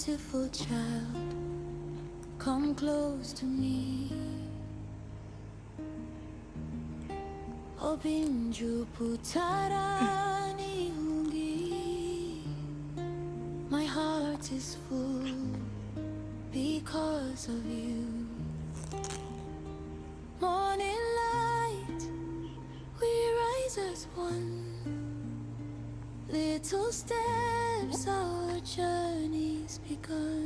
beautiful child, come close to me. Obinju putarani hungi. My heart is full because of you. Morning light, we rise as one. Little steps, our journey's begun.